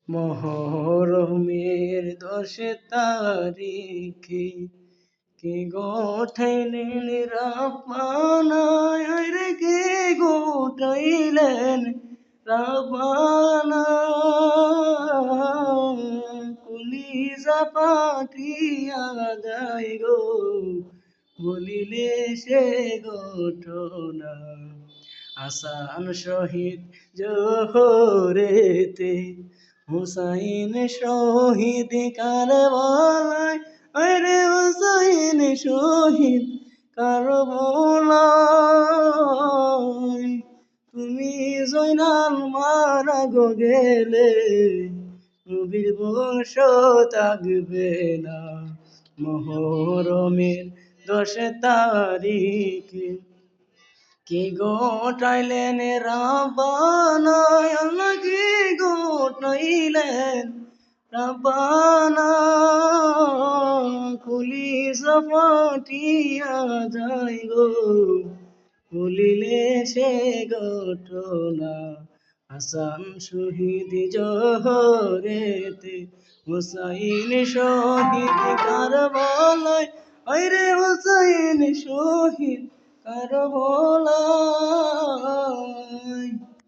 মহরমের 10 তারিখে কে গোঠাইলেন রাব্বানা, রে কে গোঠাইলেন রাব্বানা। কলিজা পাঠিয়া যায় গো বলিলে সে ঘটনা। হাসান শহীদ জোহরেতে, হুসাইন শহীদ কারবালায়, আরে হুসাইন শহীদ কারবালায়। তুমি জয়নাল মারা গো গেলে নবীর বংশ থাকবে না। মহরমের 10 তারিখে কে গোটাইলেন রাব্বানা, আল্লাহ কে গোটাইলেন রাব্বানা। কলিজা ফাটিয়া যায় গো বলিলে সে ঘটনা। হাসান শহীদ জোহরেতে, হুসাইন শহীদ কারবালায়, আরে হুসাইন শহীদ কারবালায়।